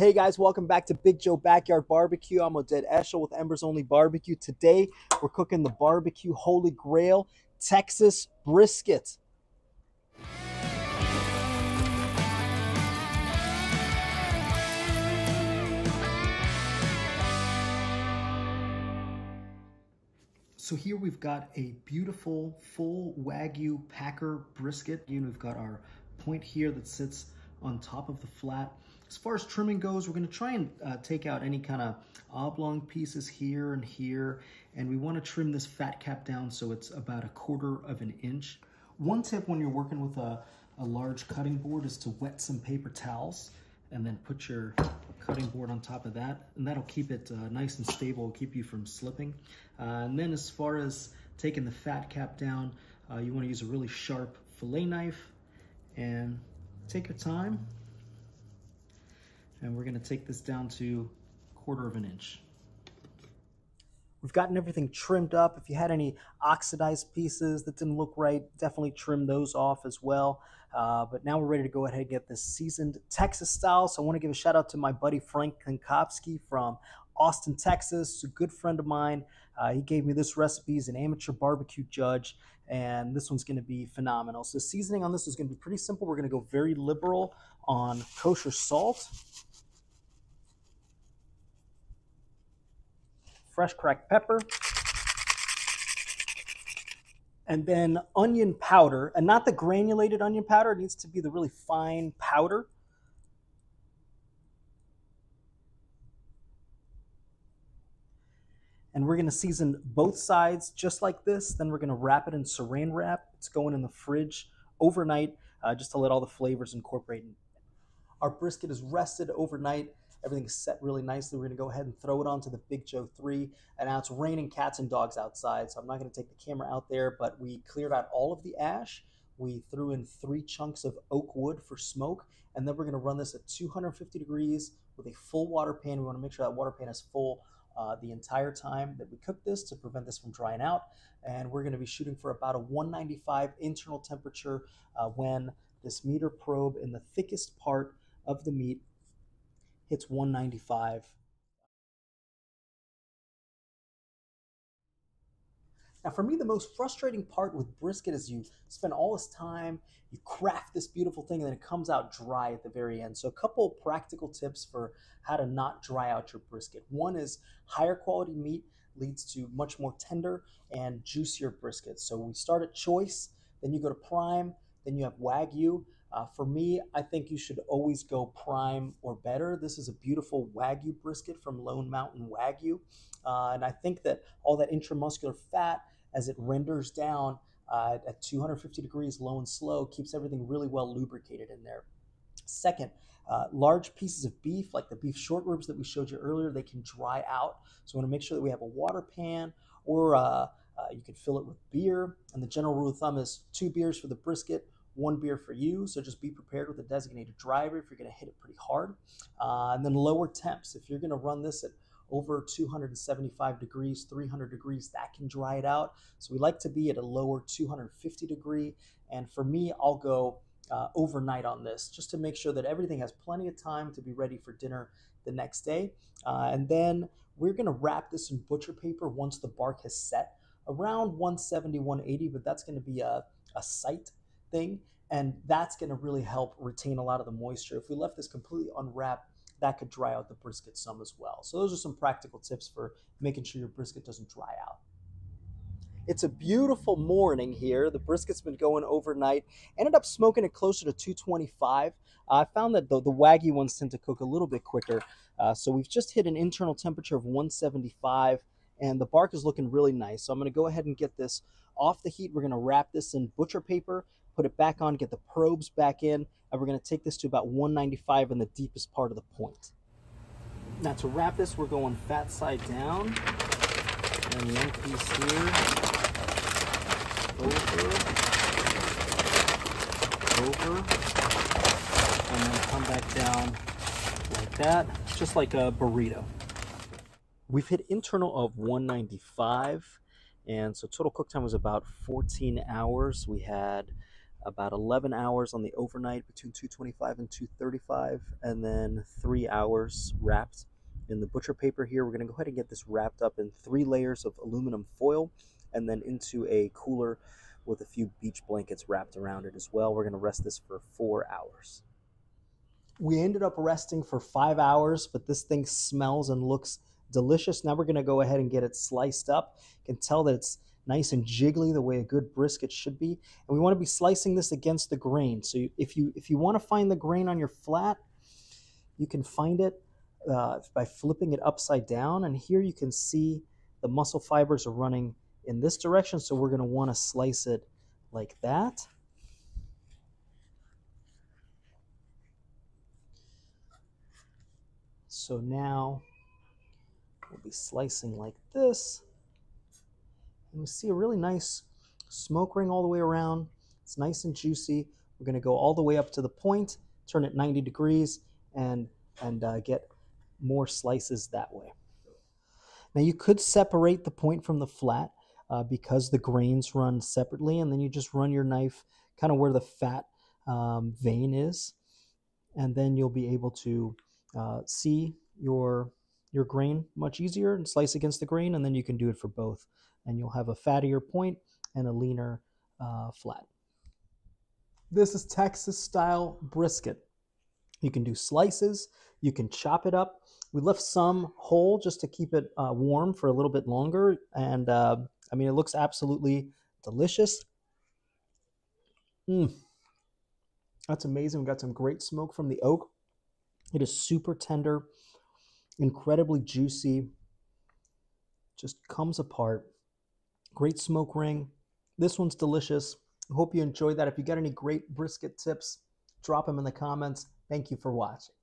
Hey guys, welcome back to Big Joe Backyard Barbecue. I'm Oded Eshel with Embers Only Barbecue. Today, we're cooking the barbecue holy grail, Texas brisket. So here we've got a beautiful full Wagyu Packer brisket. We've got our point here that sits on top of the flat. As far as trimming goes, we're going to try and take out any kind of oblong pieces here and here, and we want to trim this fat cap down so it's about 1/4 of an inch. One tip when you're working with a large cutting board is to wet some paper towels and then put your cutting board on top of that, and that'll keep it nice and stable, keep you from slipping. And then as far as taking the fat cap down, you want to use a really sharp fillet knife and take your time. And we're going to take this down to 1/4 of an inch. We've gotten everything trimmed up. If you had any oxidized pieces that didn't look right, definitely trim those off as well. But now we're ready to go ahead and get this seasoned Texas style. So I want to give a shout out to my buddy Frank Kankowski from Austin, Texas. He's a good friend of mine. He gave me this recipe. He's an amateur barbecue judge, and this one's going to be phenomenal. So seasoning on this is going to be pretty simple. We're going to go very liberal on kosher salt, fresh cracked pepper, and then onion powder, and not the granulated onion powder. It needs to be the really fine powder. And we're going to season both sides just like this. Then we're going to wrap it in saran wrap. It's going in the fridge overnight just to let all the flavors incorporate. Our brisket is rested overnight. Everything's set really nicely. We're going to go ahead and throw it onto the Big Joe 3. And now it's raining cats and dogs outside, so I'm not going to take the camera out there, but we cleared out all of the ash. We threw in 3 chunks of oak wood for smoke, and then we're going to run this at 250 degrees with a full water pan. We want to make sure that water pan is full the entire time that we cook this to prevent this from drying out. And we're going to be shooting for about a 195 internal temperature when this meter probe in the thickest part of the meat hits 195. Now for me, the most frustrating part with brisket is you spend all this time, you craft this beautiful thing, and then it comes out dry at the very end. So a couple practical tips for how to not dry out your brisket. One is higher quality meat leads to much more tender and juicier briskets. So we start at choice, then you go to prime, then you have Wagyu. For me, I think you should always go prime or better. This is a beautiful Wagyu brisket from Lone Mountain Wagyu. And I think that all that intramuscular fat, as it renders down at 250 degrees, low and slow, keeps everything really well lubricated in there. Second, large pieces of beef, like the beef short ribs that we showed you earlier, they can dry out. So we want to make sure that we have a water pan, or you can fill it with beer. And the general rule of thumb is 2 beers for the brisket, 1 beer for you. So just be prepared with a designated driver if you're going to hit it pretty hard. And then lower temps. If you're going to run this at over 275 degrees, 300 degrees, that can dry it out. So we like to be at a lower 250 degree. And for me, I'll go overnight on this just to make sure that everything has plenty of time to be ready for dinner the next day. And then we're going to wrap this in butcher paper once the bark has set around 170, 180, but that's going to be a sight thing, and that's going to really help retain a lot of the moisture. If we left this completely unwrapped, that could dry out the brisket some as well. So those are some practical tips for making sure your brisket doesn't dry out. It's a beautiful morning here. The brisket's been going overnight. Ended up smoking it closer to 225. I found that the Wagyu ones tend to cook a little bit quicker. So we've just hit an internal temperature of 175, and the bark is looking really nice. So I'm going to go ahead and get this off the heat. We're going to wrap this in butcher paper, put it back on, get the probes back in, and we're going to take this to about 195 in the deepest part of the point. Now to wrap this, we're going fat side down, and one piece here, over, and then come back down like that, just like a burrito. We've hit internal of 195, and so total cook time was about 14 hours. We had about 11 hours on the overnight between 225 and 235, and then 3 hours wrapped in the butcher paper here. We're going to go ahead and get this wrapped up in 3 layers of aluminum foil and then into a cooler with a few beach blankets wrapped around it as well. We're going to rest this for 4 hours. We ended up resting for 5 hours, but this thing smells and looks delicious. Now we're going to go ahead and get it sliced up. You can tell that it's nice and jiggly the way a good brisket should be. And we want to be slicing this against the grain. So if you want to find the grain on your flat, you can find it by flipping it upside down. And here you can see the muscle fibers are running in this direction. So we're going to want to slice it like that. So now we'll be slicing like this. And we see a really nice smoke ring all the way around. It's nice and juicy. We're going to go all the way up to the point, turn it 90 degrees, and get more slices that way. Now you could separate the point from the flat because the grains run separately, and then you just run your knife kind of where the fat vein is, and then you'll be able to see your grain much easier and slice against the grain, and then you can do it for both, and you'll have a fattier point and a leaner flat. This is Texas style brisket. You can do slices, you can chop it up. We left some whole just to keep it warm for a little bit longer, and I mean, it looks absolutely delicious. That's amazing. We got some great smoke from the oak. It is super tender, incredibly juicy, just comes apart. Great smoke ring. This one's delicious. I hope you enjoyed that. If you got any great brisket tips, drop them in the comments. Thank you for watching.